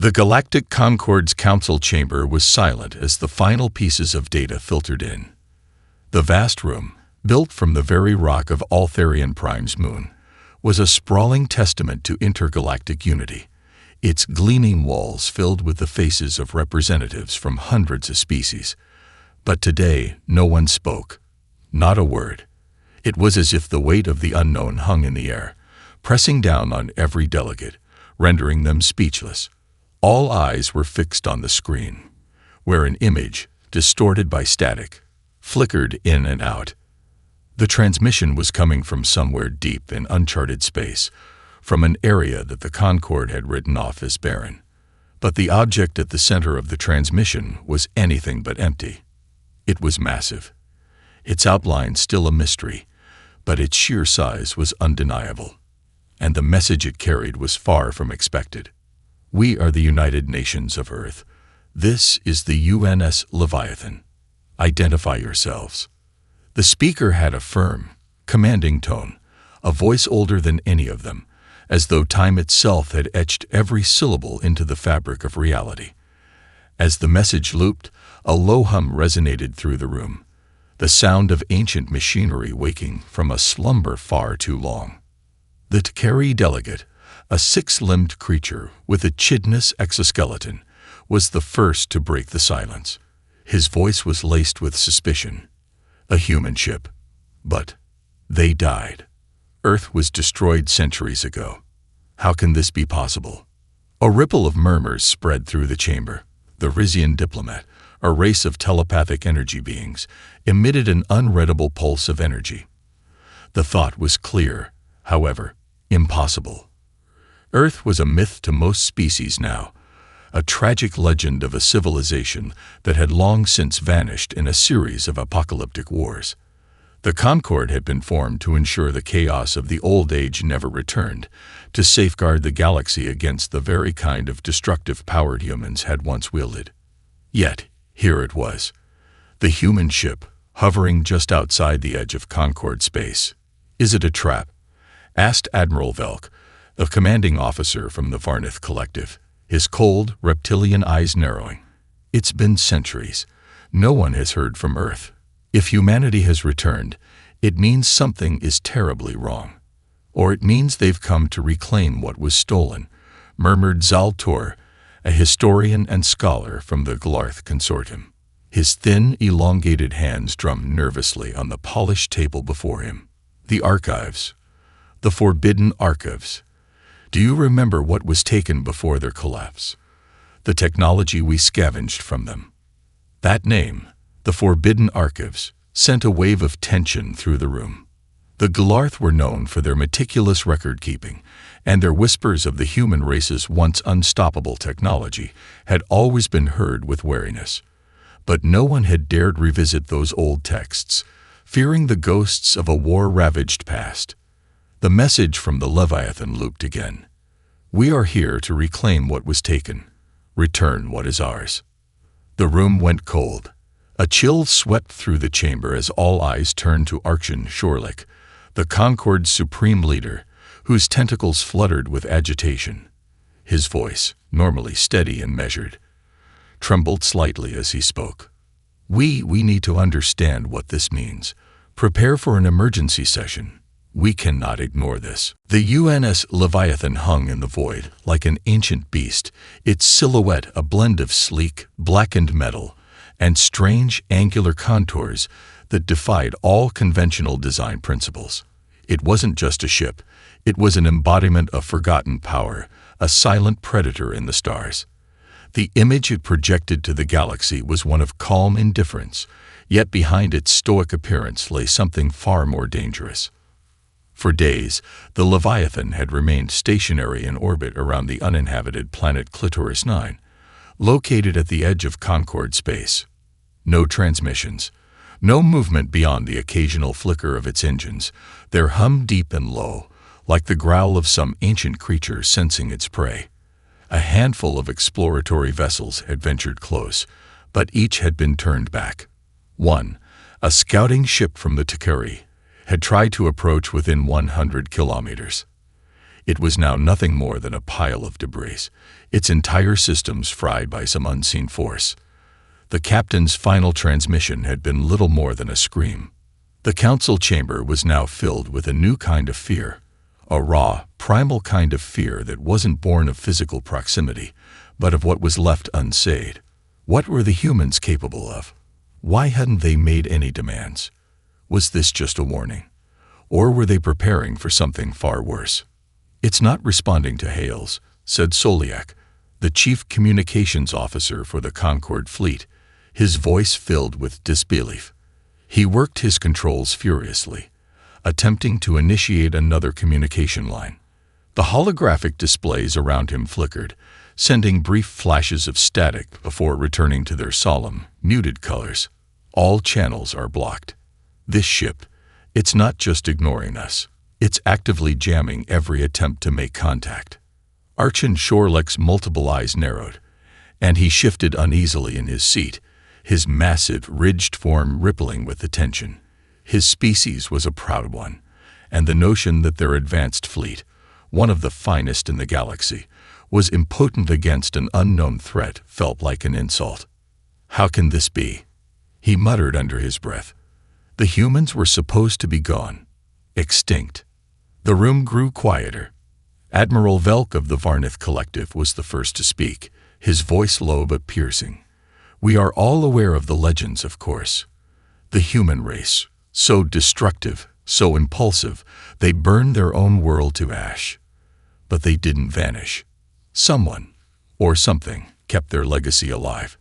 The Galactic Concorde's council chamber was silent as the final pieces of data filtered in. The vast room, built from the very rock of Altharian Prime's moon, was a sprawling testament to intergalactic unity, its gleaming walls filled with the faces of representatives from hundreds of species. But today, no one spoke. Not a word. It was as if the weight of the unknown hung in the air, pressing down on every delegate, rendering them speechless. All eyes were fixed on the screen, where an image, distorted by static, flickered in and out. The transmission was coming from somewhere deep in uncharted space, from an area that the Concorde had written off as barren. But the object at the center of the transmission was anything but empty. It was massive. Its outline still a mystery, but its sheer size was undeniable. And the message it carried was far from expected. We are the United Nations of Earth. This is the UNS Leviathan. Identify yourselves. The speaker had a firm, commanding tone, a voice older than any of them, as though time itself had etched every syllable into the fabric of reality. As the message looped, a low hum resonated through the room, the sound of ancient machinery waking from a slumber far too long. The T'Kari delegate, a six-limbed creature with a chidnous exoskeleton, was the first to break the silence. His voice was laced with suspicion. A human ship. But they died. Earth was destroyed centuries ago. How can this be possible? A ripple of murmurs spread through the chamber. The Rizian diplomat, a race of telepathic energy beings, emitted an unreadable pulse of energy. The thought was clear, however, impossible. Earth was a myth to most species now, a tragic legend of a civilization that had long since vanished in a series of apocalyptic wars. The Concorde had been formed to ensure the chaos of the old age never returned, to safeguard the galaxy against the very kind of destructive power humans had once wielded. Yet, here it was, the human ship, hovering just outside the edge of Concorde space. "Is it a trap?" asked Admiral Velk, a commanding officer from the Varnith Collective, his cold, reptilian eyes narrowing. "It's been centuries. No one has heard from Earth. If humanity has returned, it means something is terribly wrong. Or it means they've come to reclaim what was stolen," murmured Zal Tor, a historian and scholar from the Glarth Consortium. His thin, elongated hands drummed nervously on the polished table before him. "The archives. The forbidden archives. Do you remember what was taken before their collapse? The technology we scavenged from them." That name, the Forbidden Archives, sent a wave of tension through the room. The Glarth were known for their meticulous record-keeping, and their whispers of the human race's once unstoppable technology had always been heard with wariness. But no one had dared revisit those old texts, fearing the ghosts of a war-ravaged past. The message from the Leviathan looped again. "We are here to reclaim what was taken, return what is ours." The room went cold. A chill swept through the chamber as all eyes turned to Arkshan Shorlick, the Concorde's supreme leader, whose tentacles fluttered with agitation. His voice, normally steady and measured, trembled slightly as he spoke. We need to understand what this means. Prepare for an emergency session. We cannot ignore this." The UNS Leviathan hung in the void like an ancient beast, its silhouette a blend of sleek, blackened metal and strange, angular contours that defied all conventional design principles. It wasn't just a ship. It was an embodiment of forgotten power, a silent predator in the stars. The image it projected to the galaxy was one of calm indifference, yet behind its stoic appearance lay something far more dangerous. For days, the Leviathan had remained stationary in orbit around the uninhabited planet Clitoris 9, located at the edge of Concorde space. No transmissions, no movement beyond the occasional flicker of its engines, their hum deep and low, like the growl of some ancient creature sensing its prey. A handful of exploratory vessels had ventured close, but each had been turned back. One, a scouting ship from the T'Kari, had tried to approach within 100 kilometers. It was now nothing more than a pile of debris, its entire systems fried by some unseen force. The captain's final transmission had been little more than a scream. The council chamber was now filled with a new kind of fear, a raw, primal kind of fear that wasn't born of physical proximity, but of what was left unsayed. What were the humans capable of? Why hadn't they made any demands? Was this just a warning? Or were they preparing for something far worse? "It's not responding to hails," said Soliak, the chief communications officer for the Concorde fleet, his voice filled with disbelief. He worked his controls furiously, attempting to initiate another communication line. The holographic displays around him flickered, sending brief flashes of static before returning to their solemn, muted colors. "All channels are blocked. This ship, it's not just ignoring us. It's actively jamming every attempt to make contact." Archon Shorleck's multiple eyes narrowed, and he shifted uneasily in his seat, his massive, ridged form rippling with attention. His species was a proud one, and the notion that their advanced fleet, one of the finest in the galaxy, was impotent against an unknown threat felt like an insult. "How can this be?" he muttered under his breath. The humans were supposed to be gone, extinct. The room grew quieter. Admiral Velk of the Varnith Collective was the first to speak, his voice low but piercing. "We are all aware of the legends, of course. The human race, so destructive, so impulsive, they burned their own world to ash. But they didn't vanish. Someone, or something, kept their legacy alive.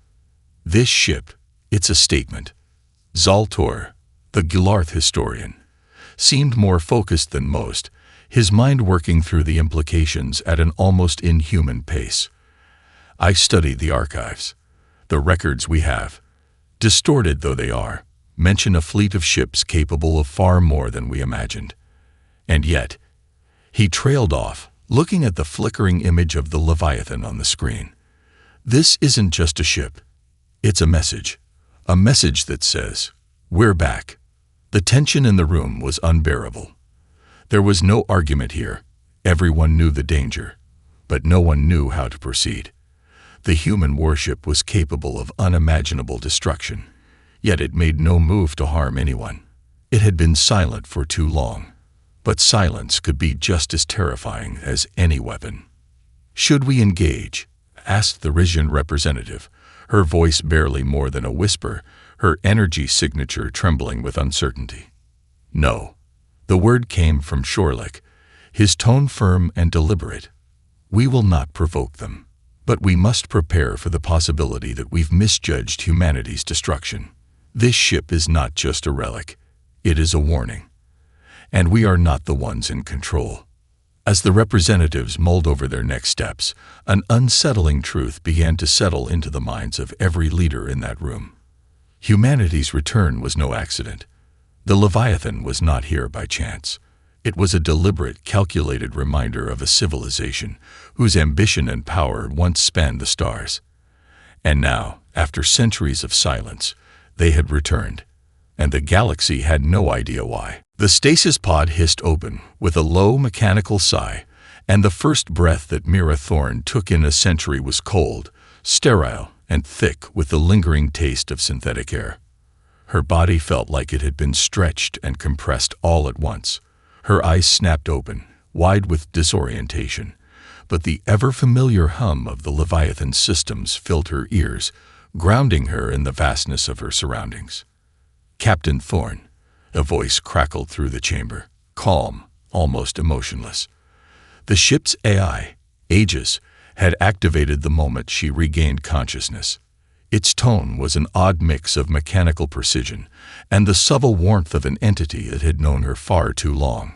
This ship, it's a statement." Zaltor, the Gilarth historian, seemed more focused than most, his mind working through the implications at an almost inhuman pace. "I studied the archives. The records we have, distorted though they are, mention a fleet of ships capable of far more than we imagined. And yet," he trailed off, looking at the flickering image of the Leviathan on the screen. "This isn't just a ship. It's a message that says, we're back." The tension in the room was unbearable. There was no argument here. Everyone knew the danger, but no one knew how to proceed. The human warship was capable of unimaginable destruction, yet it made no move to harm anyone. It had been silent for too long, but silence could be just as terrifying as any weapon. "Should we engage?" asked the Risian representative, her voice barely more than a whisper, her energy signature trembling with uncertainty. "No." The word came from Shorleck, his tone firm and deliberate. "We will not provoke them, but we must prepare for the possibility that we've misjudged humanity's destruction. This ship is not just a relic, it is a warning. And we are not the ones in control." As the representatives mulled over their next steps, an unsettling truth began to settle into the minds of every leader in that room. Humanity's return was no accident. The Leviathan was not here by chance. It was a deliberate, calculated reminder of a civilization whose ambition and power once spanned the stars. And now, after centuries of silence, they had returned, and the galaxy had no idea why. The stasis pod hissed open with a low mechanical sigh, and the first breath that Mira Thorne took in a century was cold, sterile, and thick with the lingering taste of synthetic air. Her body felt like it had been stretched and compressed all at once. Her eyes snapped open, wide with disorientation, but the ever-familiar hum of the Leviathan systems filled her ears, grounding her in the vastness of her surroundings. "Captain Thorne," a voice crackled through the chamber, calm, almost emotionless. The ship's AI, Aegis, had activated the moment she regained consciousness. Its tone was an odd mix of mechanical precision and the subtle warmth of an entity that had known her far too long.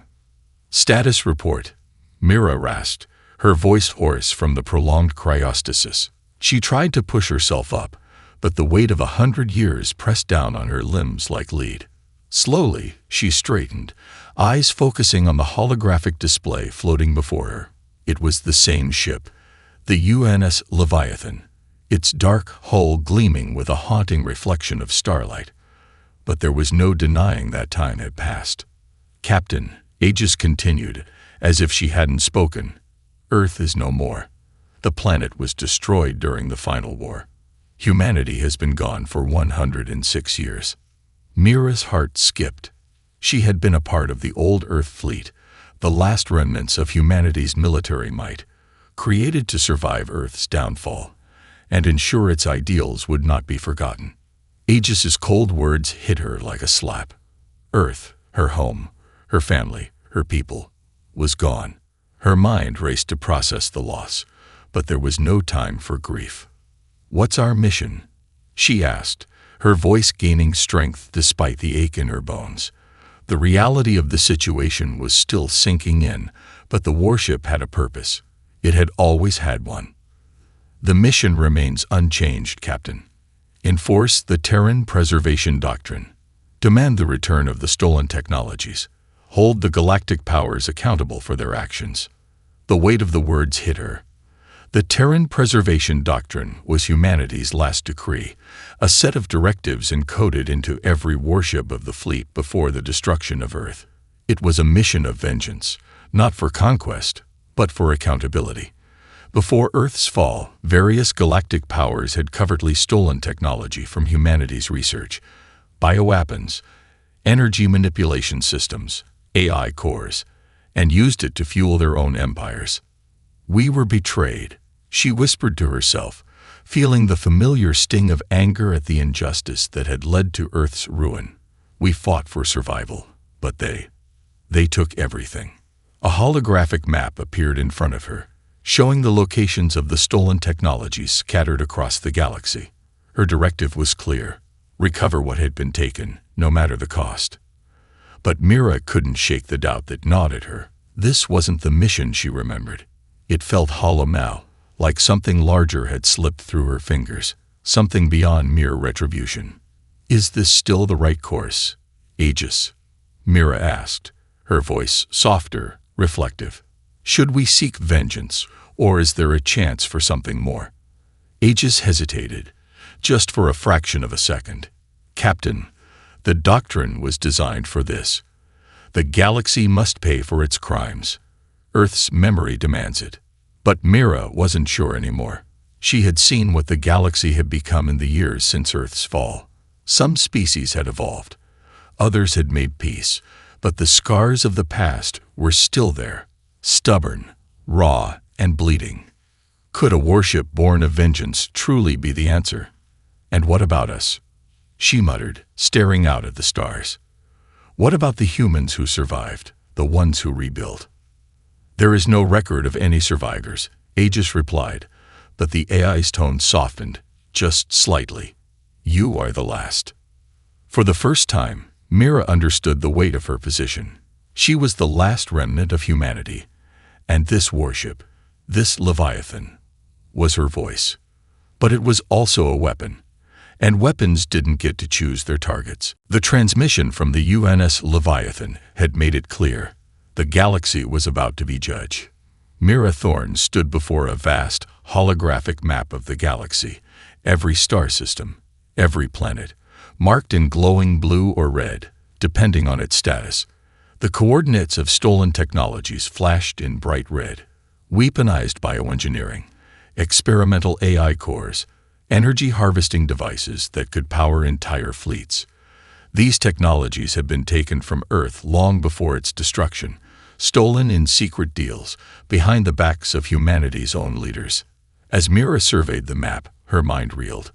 "Status report," Mira rasped, her voice hoarse from the prolonged cryostasis. She tried to push herself up, but the weight of 100 years pressed down on her limbs like lead. Slowly, she straightened, eyes focusing on the holographic display floating before her. It was the same ship, the UNS Leviathan, its dark hull gleaming with a haunting reflection of starlight. But there was no denying that time had passed. "Captain," Aegis continued, as if she hadn't spoken. Earth is no more. The planet was destroyed during the final war. Humanity has been gone for 106 years. Mira's heart skipped. She had been a part of the old Earth fleet, the last remnants of humanity's military might, created to survive Earth's downfall and ensure its ideals would not be forgotten. Aegis's cold words hit her like a slap. Earth, her home, her family, her people, was gone. Her mind raced to process the loss, but there was no time for grief. "What's our mission?" she asked, her voice gaining strength despite the ache in her bones. The reality of the situation was still sinking in, but the warship had a purpose. It had always had one. "The mission remains unchanged, Captain. Enforce the Terran Preservation Doctrine. Demand the return of the stolen technologies. Hold the galactic powers accountable for their actions." The weight of the words hit her. The Terran Preservation Doctrine was humanity's last decree, a set of directives encoded into every warship of the fleet before the destruction of Earth. It was a mission of vengeance, not for conquest, but for accountability. Before Earth's fall, various galactic powers had covertly stolen technology from humanity's research: bioweapons, energy manipulation systems, AI cores, and used it to fuel their own empires. "We were betrayed," she whispered to herself, feeling the familiar sting of anger at the injustice that had led to Earth's ruin. "We fought for survival, but they took everything." A holographic map appeared in front of her, showing the locations of the stolen technologies scattered across the galaxy. Her directive was clear: recover what had been taken, no matter the cost. But Mira couldn't shake the doubt that gnawed at her. This wasn't the mission she remembered. It felt hollow now, like something larger had slipped through her fingers, something beyond mere retribution. "Is this still the right course, Aegis?" Mira asked, her voice softer, reflective. "Should we seek vengeance, or is there a chance for something more?" Aegis hesitated, just for a fraction of a second. "Captain, the doctrine was designed for this. The galaxy must pay for its crimes. Earth's memory demands it." But Mira wasn't sure anymore. She had seen what the galaxy had become in the years since Earth's fall. Some species had evolved. Others had made peace, but the scars of the past were still there, stubborn, raw, and bleeding. Could a warship born of vengeance truly be the answer? "And what about us?" she muttered, staring out at the stars. "What about the humans who survived, the ones who rebuilt?" "There is no record of any survivors," Aegis replied, but the AI's tone softened, just slightly. "You are the last." For the first time, Mira understood the weight of her position. She was the last remnant of humanity, and this warship, this Leviathan, was her voice. But it was also a weapon, and weapons didn't get to choose their targets. The transmission from the UNS Leviathan had made it clear: the galaxy was about to be judged. Mira Thorne stood before a vast, holographic map of the galaxy, every star system, every planet, marked in glowing blue or red, depending on its status. The coordinates of stolen technologies flashed in bright red: weaponized bioengineering, experimental AI cores, energy harvesting devices that could power entire fleets. These technologies had been taken from Earth long before its destruction, stolen in secret deals behind the backs of humanity's own leaders. As Mira surveyed the map, her mind reeled.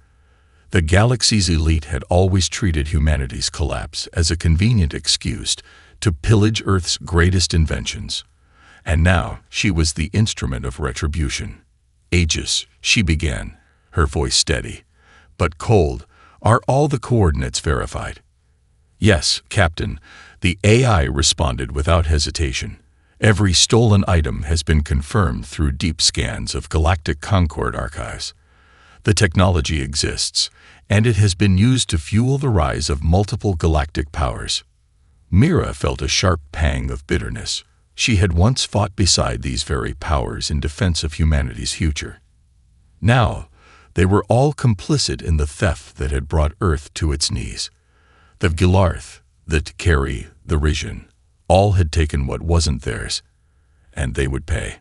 The galaxy's elite had always treated humanity's collapse as a convenient excuse to pillage Earth's greatest inventions. And now she was the instrument of retribution. "Aegis," she began, her voice steady, but cold, "are all the coordinates verified?" "Yes, Captain," the AI responded without hesitation. "Every stolen item has been confirmed through deep scans of Galactic Concord archives. The technology exists, and it has been used to fuel the rise of multiple galactic powers." Mira felt a sharp pang of bitterness. She had once fought beside these very powers in defense of humanity's future. Now, they were all complicit in the theft that had brought Earth to its knees. The Gilarth, the T'Kari, the Risian, all had taken what wasn't theirs. and they would pay.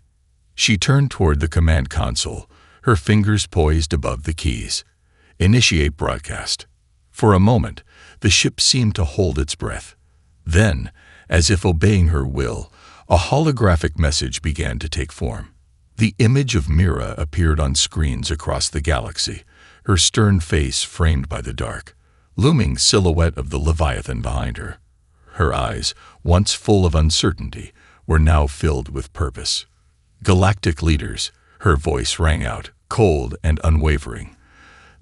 She turned toward the command console, her fingers poised above the keys. Initiate broadcast. For a moment, the ship seemed to hold its breath. Then, as if obeying her will, a holographic message began to take form. The image of Mira appeared on screens across the galaxy, her stern face framed by the dark, looming silhouette of the Leviathan behind her. Her eyes, once full of uncertainty, were now filled with purpose. Galactic leaders, her voice rang out, cold and unwavering.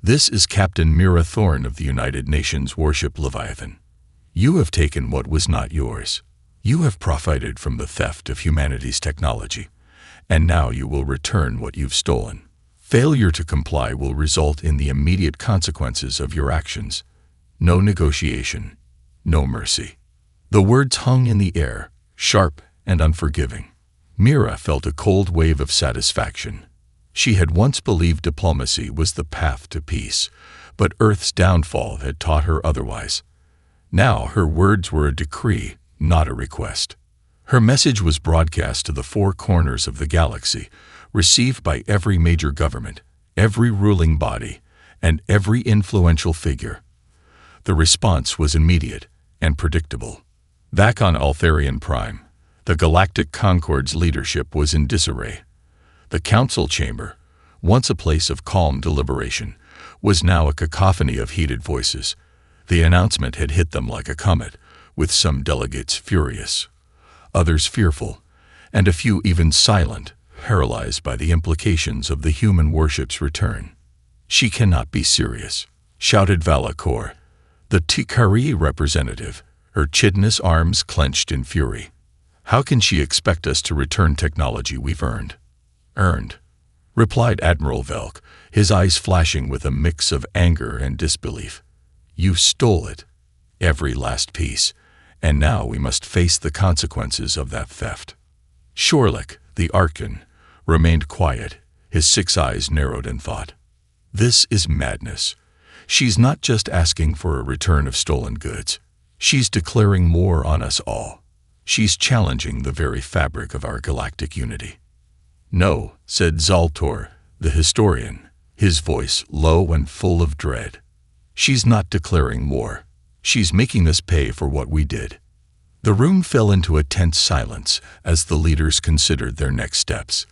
This is Captain Mira Thorne of the United Nations Warship Leviathan. You have taken what was not yours. You have profited from the theft of humanity's technology, and now you will return what you've stolen. Failure to comply will result in the immediate consequences of your actions. No negotiation, no mercy. The words hung in the air, sharp and unforgiving. Mira felt a cold wave of satisfaction. She had once believed diplomacy was the path to peace, but Earth's downfall had taught her otherwise. Now her words were a decree, not a request. Her message was broadcast to the four corners of the galaxy, received by every major government, every ruling body, and every influential figure. The response was immediate and predictable. Back on Altharian Prime, the Galactic Concorde's leadership was in disarray. The council chamber, once a place of calm deliberation, was now a cacophony of heated voices. The announcement had hit them like a comet, with some delegates furious, others fearful, and a few even silent, paralyzed by the implications of the human warship's return. "She cannot be serious," shouted Valakor, the Tikari representative, her chitinous arms clenched in fury. "How can she expect us to return technology we've earned?" "Earned," replied Admiral Velk, his eyes flashing with a mix of anger and disbelief. "You stole it, every last piece, and now we must face the consequences of that theft." Shorlick, the Archon, remained quiet, his 6 eyes narrowed in thought. "This is madness. She's not just asking for a return of stolen goods. She's declaring war on us all. She's challenging the very fabric of our galactic unity." "No," said Zaltor, the historian, his voice low and full of dread. "She's not declaring war. She's making us pay for what we did." The room fell into a tense silence as the leaders considered their next steps.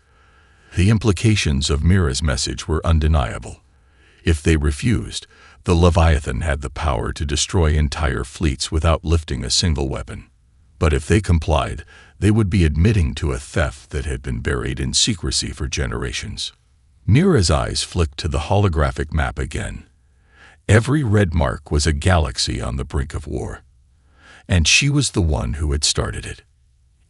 The implications of Mira's message were undeniable. If they refused, the Leviathan had the power to destroy entire fleets without lifting a single weapon. But if they complied, they would be admitting to a theft that had been buried in secrecy for generations. Mira's eyes flicked to the holographic map again. Every red mark was a galaxy on the brink of war. And she was the one who had started it.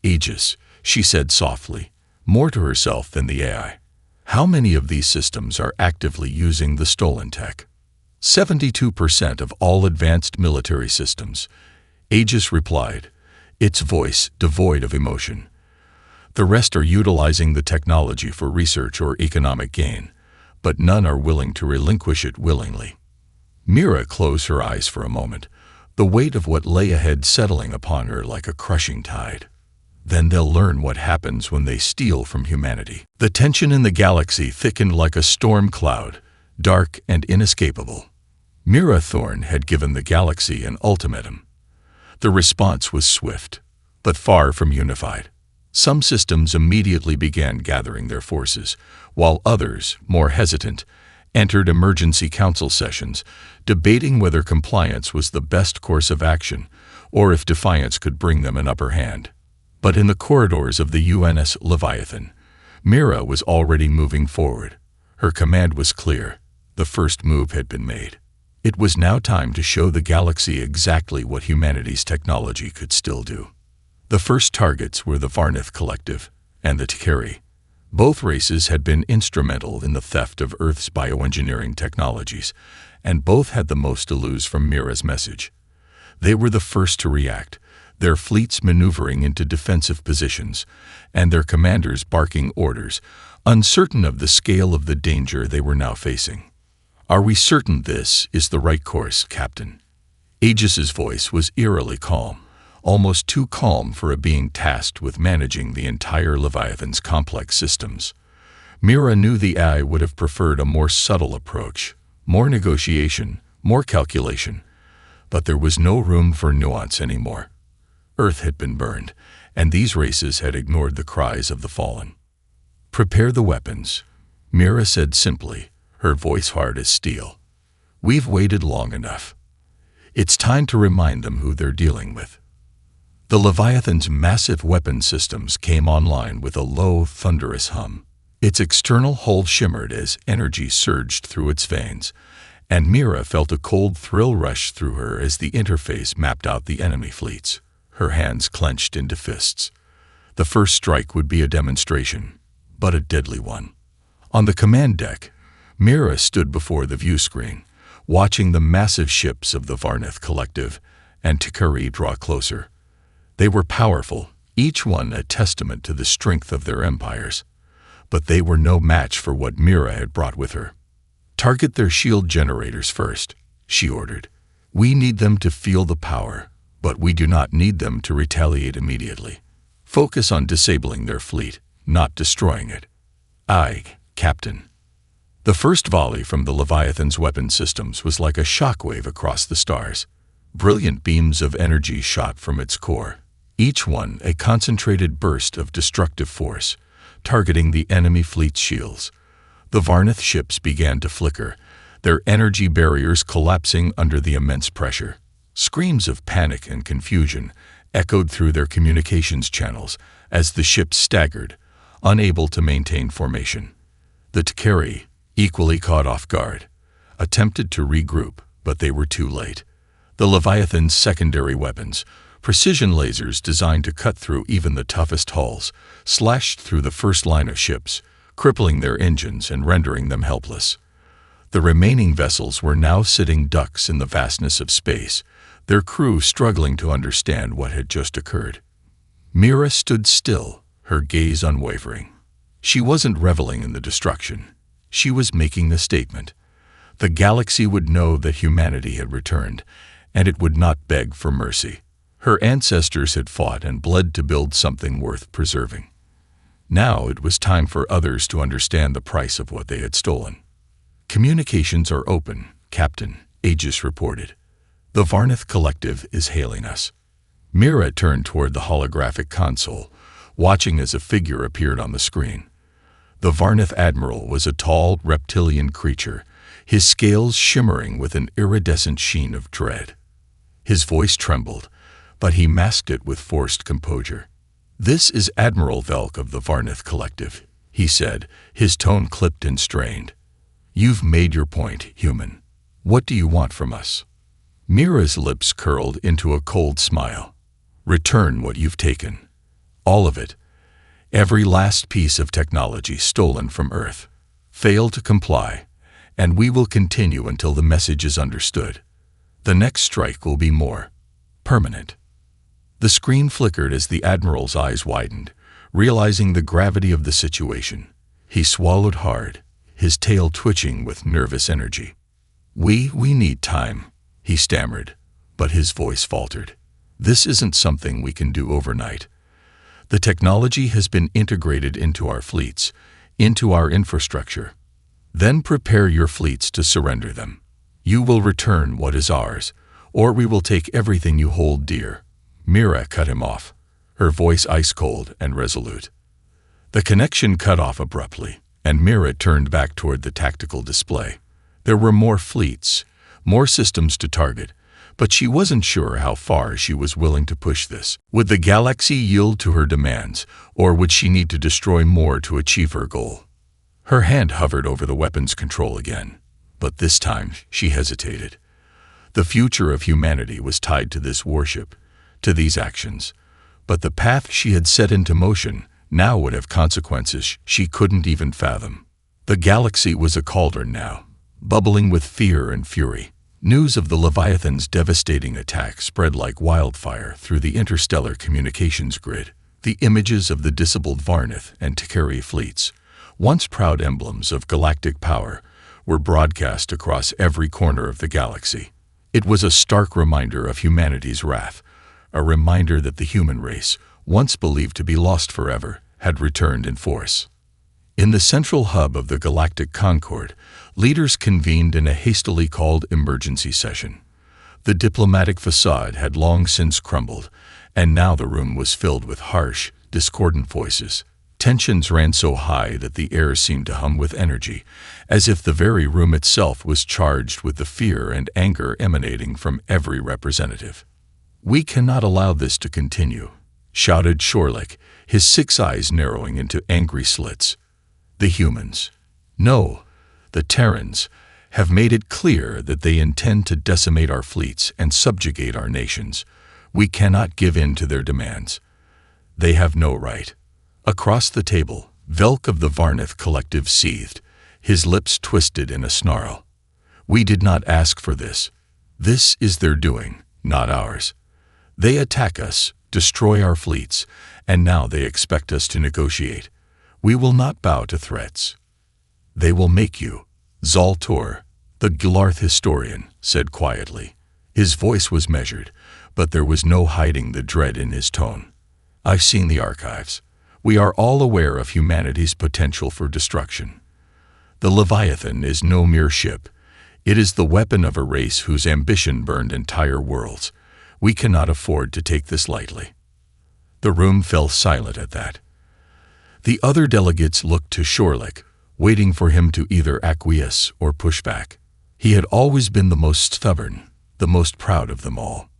"Aegis," she said softly, more to herself than the AI. "How many of these systems are actively using the stolen tech?" 72% of all advanced military systems," Aegis replied, its voice devoid of emotion. "The rest are utilizing the technology for research or economic gain, but none are willing to relinquish it willingly." Mira closed her eyes for a moment, the weight of what lay ahead settling upon her like a crushing tide. Then they'll learn what happens when they steal from humanity. The tension in the galaxy thickened like a storm cloud, dark and inescapable. Mira Thorne had given the galaxy an ultimatum. The response was swift, but far from unified. Some systems immediately began gathering their forces, while others, more hesitant, entered emergency council sessions, debating whether compliance was the best course of action or if defiance could bring them an upper hand. But in the corridors of the UNS Leviathan, Mira was already moving forward. Her command was clear. The first move had been made. It was now time to show the galaxy exactly what humanity's technology could still do. The first targets were the Varnith Collective and the Tikari. Both races had been instrumental in the theft of Earth's bioengineering technologies, and both had the most to lose from Mira's message. They were the first to react, their fleets maneuvering into defensive positions, and their commanders barking orders, uncertain of the scale of the danger they were now facing. "Are we certain this is the right course, Captain?" Aegis's voice was eerily calm, almost too calm for a being tasked with managing the entire Leviathan's complex systems. Mira knew the AI would have preferred a more subtle approach, more negotiation, more calculation, but there was no room for nuance anymore. Earth had been burned, and these races had ignored the cries of the fallen. "Prepare the weapons," Mira said simply, her voice hard as steel. "We've waited long enough. It's time to remind them who they're dealing with." The Leviathan's massive weapon systems came online with a low, thunderous hum. Its external hull shimmered as energy surged through its veins, and Mira felt a cold thrill rush through her as the interface mapped out the enemy fleets, her hands clenched into fists. The first strike would be a demonstration, but a deadly one. On the command deck, Mira stood before the view screen, watching the massive ships of the Varnith Collective and Tikari draw closer. They were powerful, each one a testament to the strength of their empires. But they were no match for what Mira had brought with her. "Target their shield generators first," she ordered. "We need them to feel the power, but we do not need them to retaliate immediately. Focus on disabling their fleet, not destroying it." "Aye, Captain." The first volley from the Leviathan's weapon systems was like a shockwave across the stars. Brilliant beams of energy shot from its core, each one a concentrated burst of destructive force, targeting the enemy fleet's shields. The Varnith ships began to flicker, their energy barriers collapsing under the immense pressure. Screams of panic and confusion echoed through their communications channels as the ships staggered, unable to maintain formation. The Tikari, equally caught off guard, attempted to regroup, but they were too late. The Leviathan's secondary weapons, precision lasers designed to cut through even the toughest hulls, slashed through the first line of ships, crippling their engines and rendering them helpless. The remaining vessels were now sitting ducks in the vastness of space, their crew struggling to understand what had just occurred. Mira stood still, her gaze unwavering. She wasn't reveling in the destruction. She was making the statement. The galaxy would know that humanity had returned, and it would not beg for mercy. Her ancestors had fought and bled to build something worth preserving. Now it was time for others to understand the price of what they had stolen. "Communications are open, Captain," Aegis reported. "The Varnith Collective is hailing us." Mira turned toward the holographic console, watching as a figure appeared on the screen. The Varnith Admiral was a tall, reptilian creature, his scales shimmering with an iridescent sheen of dread. His voice trembled, but he masked it with forced composure. "This is Admiral Velk of the Varnith Collective," he said, his tone clipped and strained. "You've made your point, human. What do you want from us?" Mira's lips curled into a cold smile. "Return what you've taken. All of it. Every last piece of technology stolen from Earth. Fail to comply, and we will continue until the message is understood. The next strike will be more permanent." The screen flickered as the Admiral's eyes widened, realizing the gravity of the situation. He swallowed hard, his tail twitching with nervous energy. We need time," he stammered, but his voice faltered. "This isn't something we can do overnight. The technology has been integrated into our fleets, into our infrastructure. Then prepare your fleets to surrender them. You will return what is ours, or we will take everything you hold dear." Mira cut him off, her voice ice-cold and resolute. The connection cut off abruptly, and Mira turned back toward the tactical display. There were more fleets, more systems to target, but she wasn't sure how far she was willing to push this. Would the galaxy yield to her demands, or would she need to destroy more to achieve her goal? Her hand hovered over the weapons control again, but this time she hesitated. The future of humanity was tied to this warship, to these actions, but the path she had set into motion now would have consequences she couldn't even fathom. The galaxy was a cauldron now, bubbling with fear and fury. News of the Leviathan's devastating attack spread like wildfire through the interstellar communications grid. The images of the disabled Varnith and Tikari fleets, once proud emblems of galactic power, were broadcast across every corner of the galaxy. It was a stark reminder of humanity's wrath, a reminder that the human race, once believed to be lost forever, had returned in force. In the central hub of the Galactic Concord, leaders convened in a hastily called emergency session. The diplomatic facade had long since crumbled, and now the room was filled with harsh, discordant voices. Tensions ran so high that the air seemed to hum with energy, as if the very room itself was charged with the fear and anger emanating from every representative. "We cannot allow this to continue," shouted Shorlick, his 6 eyes narrowing into angry slits. "The humans, no, the Terrans, have made it clear that they intend to decimate our fleets and subjugate our nations. We cannot give in to their demands. They have no right." Across the table, Velk of the Varnith Collective seethed, his lips twisted in a snarl. "We did not ask for this. This is their doing, not ours. They attack us, destroy our fleets, and now they expect us to negotiate. We will not bow to threats." "They will make you," Zaltor, the Glarth historian, said quietly. His voice was measured, but there was no hiding the dread in his tone. "I've seen the archives. We are all aware of humanity's potential for destruction. The Leviathan is no mere ship. It is the weapon of a race whose ambition burned entire worlds. We cannot afford to take this lightly." The room fell silent at that. The other delegates looked to Shorlick, waiting for him to either acquiesce or push back. He had always been the most stubborn, the most proud of them all.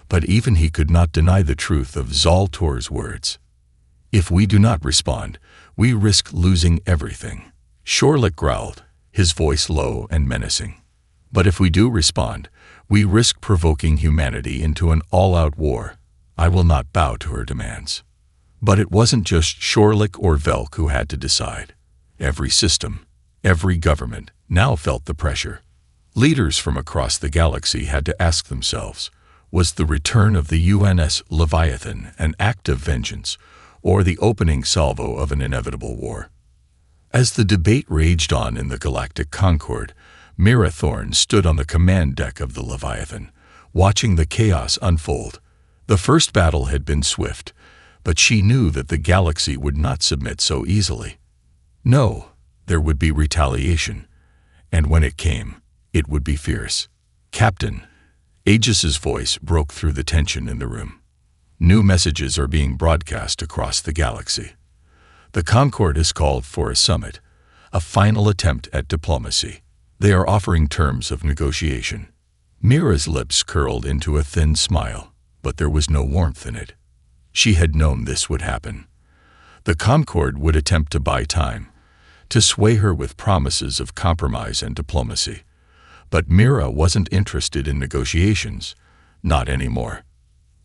But even he could not deny the truth of Zaltor's words. "If we do not respond, we risk losing everything," Shorlick growled, his voice low and menacing. "But if we do respond, we risk provoking humanity into an all-out war. I will not bow to her demands." But it wasn't just Shorlick or Velk who had to decide. Every system, every government, now felt the pressure. Leaders from across the galaxy had to ask themselves, was the return of the UNS Leviathan an act of vengeance, or the opening salvo of an inevitable war? As the debate raged on in the Galactic Concord, Mira Thorne stood on the command deck of the Leviathan, watching the chaos unfold. The first battle had been swift, but she knew that the galaxy would not submit so easily. No, there would be retaliation, and when it came, it would be fierce. "Captain," Aegis's voice broke through the tension in the room. "New messages are being broadcast across the galaxy. The Concord has called for a summit, a final attempt at diplomacy. They are offering terms of negotiation." Mira's lips curled into a thin smile, but there was no warmth in it. She had known this would happen. The Concord would attempt to buy time, to sway her with promises of compromise and diplomacy. But Mira wasn't interested in negotiations, not anymore.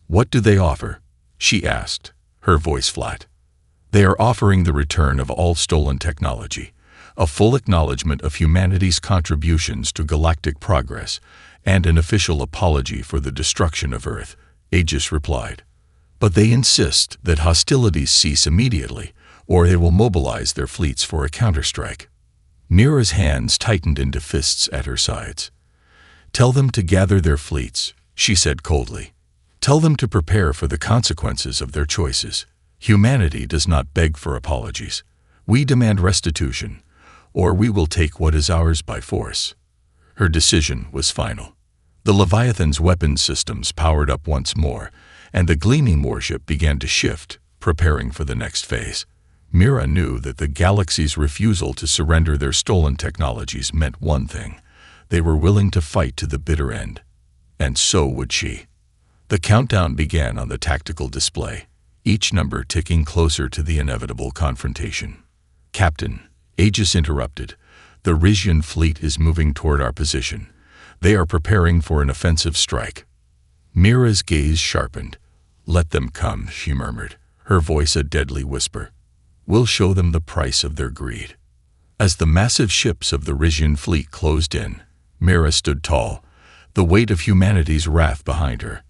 "What do they offer?" she asked, her voice flat. "They are offering the return of all stolen technology, a full acknowledgement of humanity's contributions to galactic progress, and an official apology for the destruction of Earth," Aegis replied. "But they insist that hostilities cease immediately, or they will mobilize their fleets for a counterstrike." Mira's hands tightened into fists at her sides. "Tell them to gather their fleets," she said coldly. "Tell them to prepare for the consequences of their choices. Humanity does not beg for apologies. We demand restitution, or we will take what is ours by force." Her decision was final. The Leviathan's weapons systems powered up once more, and the gleaming warship began to shift, preparing for the next phase. Mira knew that the galaxy's refusal to surrender their stolen technologies meant one thing: they were willing to fight to the bitter end. And so would she. The countdown began on the tactical display, each number ticking closer to the inevitable confrontation. "Captain," Aegis interrupted, "the Risian fleet is moving toward our position. They are preparing for an offensive strike." Mira's gaze sharpened. "Let them come," she murmured, her voice a deadly whisper. "We'll show them the price of their greed." As the massive ships of the Risian fleet closed in, Mira stood tall, the weight of humanity's wrath behind her.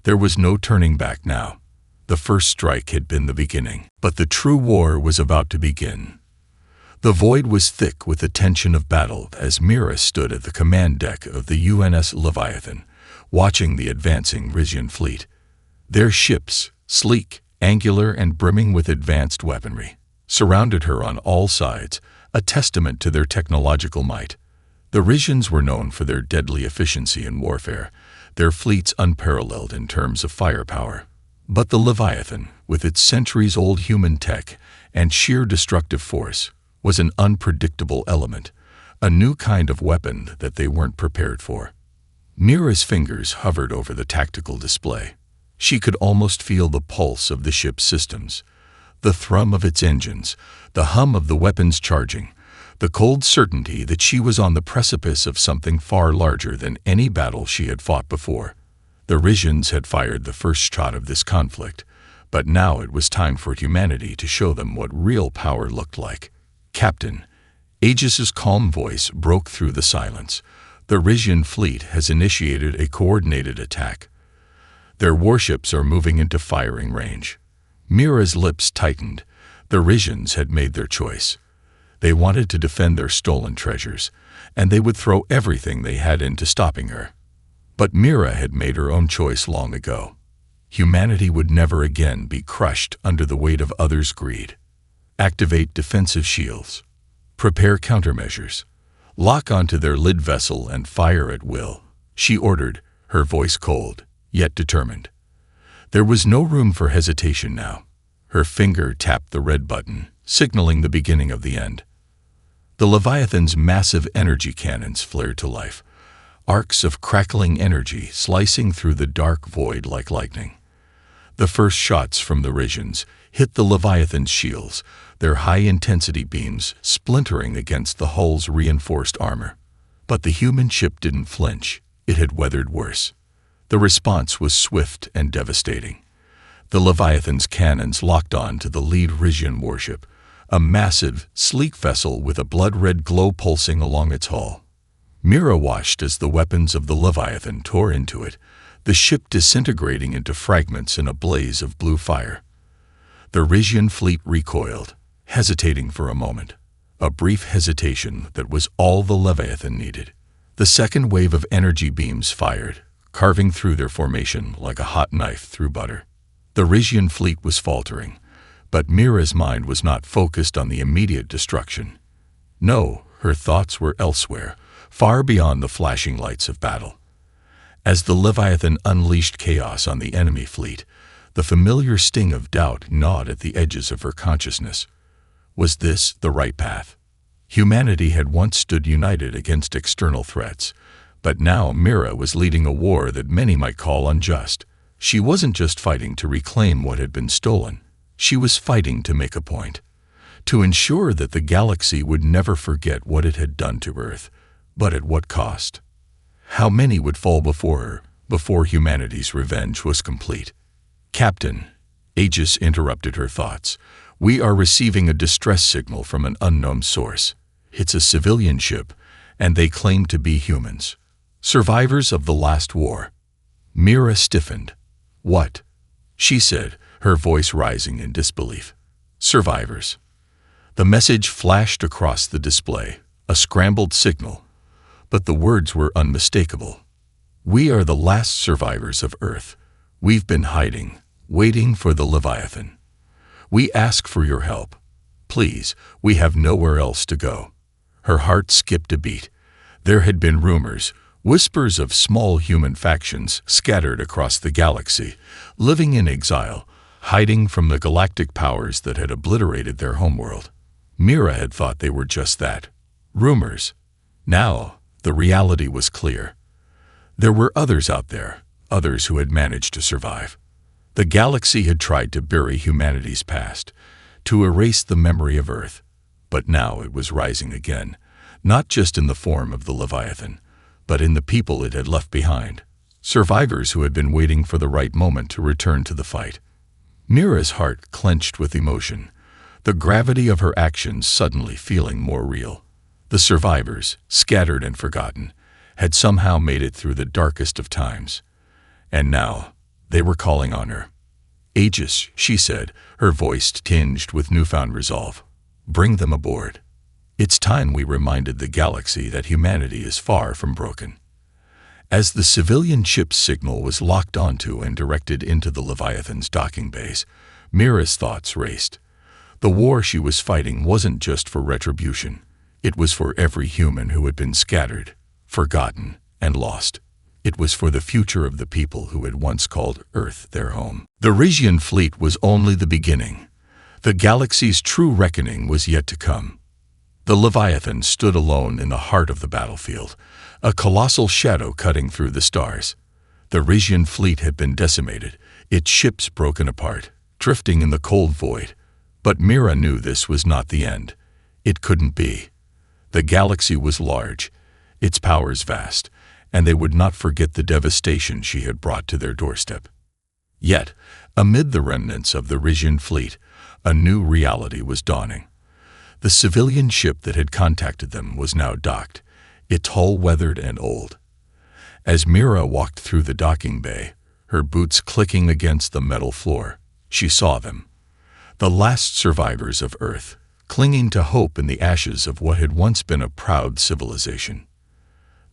There was no turning back now. The first strike had been the beginning, but the true war was about to begin. The void was thick with the tension of battle as Mira stood at the command deck of the UNS Leviathan, watching the advancing Risian fleet. Their ships, sleek, angular, and brimming with advanced weaponry, surrounded her on all sides, a testament to their technological might. The Risians were known for their deadly efficiency in warfare, their fleets unparalleled in terms of firepower. But the Leviathan, with its centuries-old human tech and sheer destructive force, was an unpredictable element, a new kind of weapon that they weren't prepared for. Mira's fingers hovered over the tactical display. She could almost feel the pulse of the ship's systems, the thrum of its engines, the hum of the weapons charging, the cold certainty that she was on the precipice of something far larger than any battle she had fought before. The Risians had fired the first shot of this conflict, but now it was time for humanity to show them what real power looked like. "Captain," Aegis's calm voice broke through the silence. "The Risian fleet has initiated a coordinated attack. Their warships are moving into firing range." Mira's lips tightened. The Risians had made their choice. They wanted to defend their stolen treasures, and they would throw everything they had into stopping her. But Mira had made her own choice long ago. Humanity would never again be crushed under the weight of others' greed. Activate defensive shields. Prepare countermeasures. Lock onto their lid vessel and fire at will, she ordered, her voice cold, yet determined. There was no room for hesitation now. Her finger tapped the red button, signaling the beginning of the end. The Leviathan's massive energy cannons flared to life, arcs of crackling energy slicing through the dark void like lightning. The first shots from the Risians hit the Leviathan's shields, their high-intensity beams splintering against the hull's reinforced armor. But the human ship didn't flinch. It had weathered worse. The response was swift and devastating. The Leviathan's cannons locked on to the lead Risian warship, a massive, sleek vessel with a blood-red glow pulsing along its hull. Mira watched as the weapons of the Leviathan tore into it, the ship disintegrating into fragments in a blaze of blue fire. The Risian fleet recoiled, hesitating for a moment, a brief hesitation that was all the Leviathan needed. The second wave of energy beams fired, carving through their formation like a hot knife through butter. The Risian fleet was faltering, but Mira's mind was not focused on the immediate destruction. No, her thoughts were elsewhere, far beyond the flashing lights of battle. As the Leviathan unleashed chaos on the enemy fleet, the familiar sting of doubt gnawed at the edges of her consciousness. Was this the right path? Humanity had once stood united against external threats, but now Mira was leading a war that many might call unjust. She wasn't just fighting to reclaim what had been stolen. She was fighting to make a point, to ensure that the galaxy would never forget what it had done to Earth, but at what cost? How many would fall before her, before humanity's revenge was complete? "Captain," Aegis interrupted her thoughts, "we are receiving a distress signal from an unknown source. It's a civilian ship, and they claim to be humans. Survivors of the last war." Mira stiffened. "What?" she said, her voice rising in disbelief. "Survivors." The message flashed across the display, a scrambled signal, but the words were unmistakable. "We are the last survivors of Earth. We've been hiding, waiting for the Leviathan. We ask for your help. Please, we have nowhere else to go." Her heart skipped a beat. There had been rumors, whispers of small human factions scattered across the galaxy, living in exile, hiding from the galactic powers that had obliterated their homeworld. Mira had thought they were just that, rumors. Now, the reality was clear. There were others out there, others who had managed to survive. The galaxy had tried to bury humanity's past, to erase the memory of Earth, but now it was rising again, not just in the form of the Leviathan, but in the people it had left behind, survivors who had been waiting for the right moment to return to the fight. Mira's heart clenched with emotion, the gravity of her actions suddenly feeling more real. The survivors, scattered and forgotten, had somehow made it through the darkest of times. And now, they were calling on her. "Aegis," she said, her voice tinged with newfound resolve. "Bring them aboard. It's time we reminded the galaxy that humanity is far from broken." As the civilian ship's signal was locked onto and directed into the Leviathan's docking bays, Mira's thoughts raced. The war she was fighting wasn't just for retribution. It was for every human who had been scattered, forgotten, and lost. It was for the future of the people who had once called Earth their home. The Risian fleet was only the beginning. The galaxy's true reckoning was yet to come. The Leviathan stood alone in the heart of the battlefield, a colossal shadow cutting through the stars. The Risian fleet had been decimated, its ships broken apart, drifting in the cold void. But Mira knew this was not the end. It couldn't be. The galaxy was large, its powers vast, and they would not forget the devastation she had brought to their doorstep. Yet, amid the remnants of the Risian fleet, a new reality was dawning. The civilian ship that had contacted them was now docked, its hull weathered and old. As Mira walked through the docking bay, her boots clicking against the metal floor, she saw them. The last survivors of Earth, clinging to hope in the ashes of what had once been a proud civilization.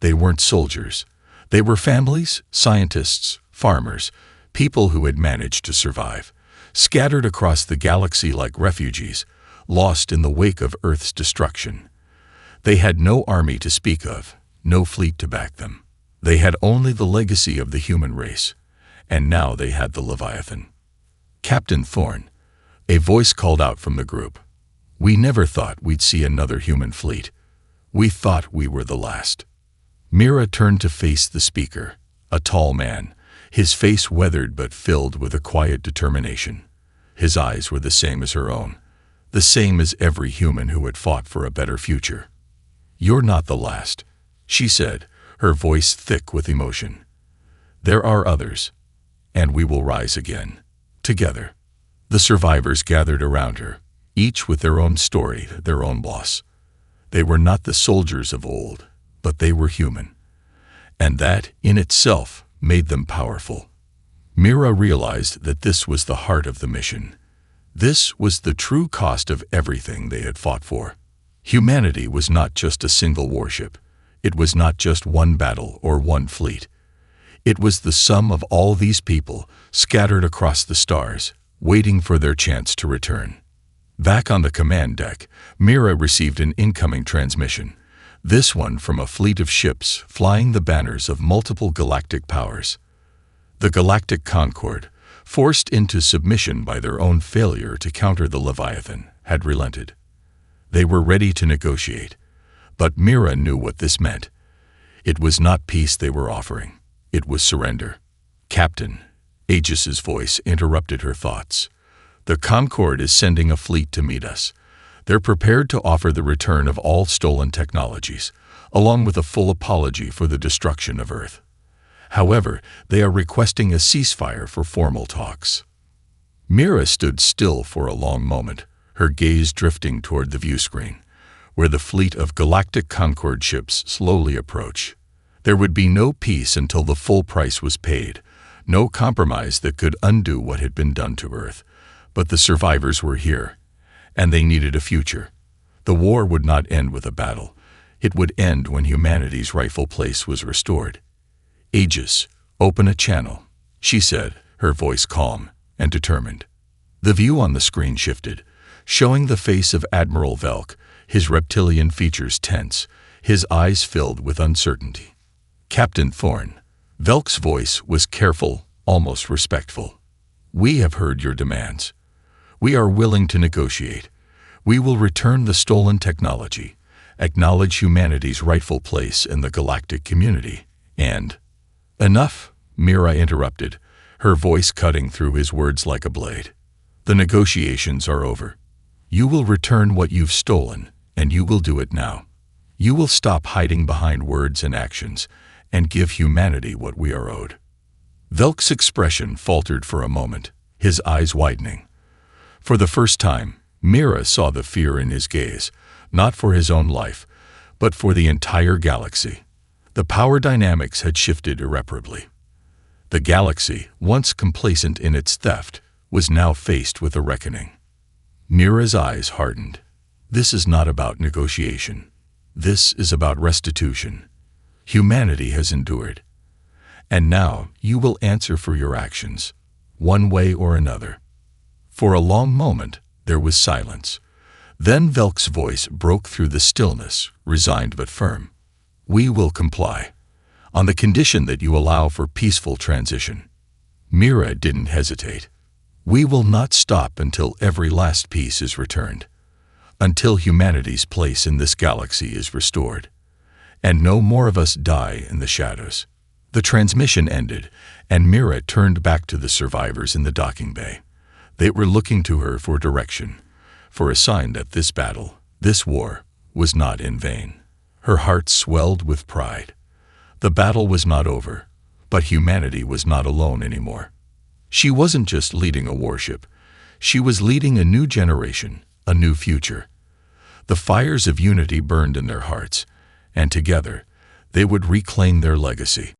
They weren't soldiers. They were families, scientists, farmers, people who had managed to survive, scattered across the galaxy like refugees, lost in the wake of Earth's destruction. They had no army to speak of, no fleet to back them. They had only the legacy of the human race, and now they had the Leviathan. Captain Thorne, a voice called out from the group. We never thought we'd see another human fleet. We thought we were the last. Mira turned to face the speaker, a tall man, his face weathered but filled with a quiet determination. His eyes were the same as her own, the same as every human who had fought for a better future. You're not the last, she said, her voice thick with emotion. There are others, and we will rise again, together. The survivors gathered around her, each with their own story, their own loss. They were not the soldiers of old, but they were human. And that, in itself, made them powerful. Mira realized that this was the heart of the mission. This was the true cost of everything they had fought for. Humanity was not just a single warship. It was not just one battle or one fleet. It was the sum of all these people scattered across the stars, waiting for their chance to return. Back on the command deck, Mira received an incoming transmission, this one from a fleet of ships flying the banners of multiple galactic powers. The Galactic Concord, forced into submission by their own failure to counter the Leviathan, had relented. They were ready to negotiate, but Mira knew what this meant. It was not peace they were offering. It was surrender. Captain, Aegis's voice interrupted her thoughts. The Concord is sending a fleet to meet us. They're prepared to offer the return of all stolen technologies, along with a full apology for the destruction of Earth. However, they are requesting a ceasefire for formal talks. Mira stood still for a long moment, her gaze drifting toward the viewscreen, where the fleet of Galactic Concord ships slowly approach. There would be no peace until the full price was paid, no compromise that could undo what had been done to Earth. But the survivors were here, and they needed a future. The war would not end with a battle. It would end when humanity's rightful place was restored. Aegis, open a channel, she said, her voice calm and determined. The view on the screen shifted, showing the face of Admiral Velk, his reptilian features tense, his eyes filled with uncertainty. Captain Thorne, Velk's voice was careful, almost respectful. We have heard your demands. We are willing to negotiate. We will return the stolen technology, acknowledge humanity's rightful place in the galactic community, and— Enough, Mira interrupted, her voice cutting through his words like a blade. The negotiations are over. You will return what you've stolen, and you will do it now. You will stop hiding behind words and actions, and give humanity what we are owed. Velk's expression faltered for a moment, his eyes widening. For the first time, Mira saw the fear in his gaze, not for his own life, but for the entire galaxy. The power dynamics had shifted irreparably. The galaxy, once complacent in its theft, was now faced with a reckoning. Mira's eyes hardened. This is not about negotiation. This is about restitution. Humanity has endured. And now you will answer for your actions, one way or another." For a long moment there was silence. Then Velk's voice broke through the stillness, resigned but firm. "We will comply, on the condition that you allow for peaceful transition." Mira didn't hesitate. "We will not stop until every last piece is returned, until humanity's place in this galaxy is restored, and no more of us die in the shadows." The transmission ended, and Mira turned back to the survivors in the docking bay. They were looking to her for direction, for a sign that this battle, this war, was not in vain. Her heart swelled with pride. The battle was not over, but humanity was not alone anymore. She wasn't just leading a warship. She was leading a new generation, a new future. The fires of unity burned in their hearts, and together, they would reclaim their legacy.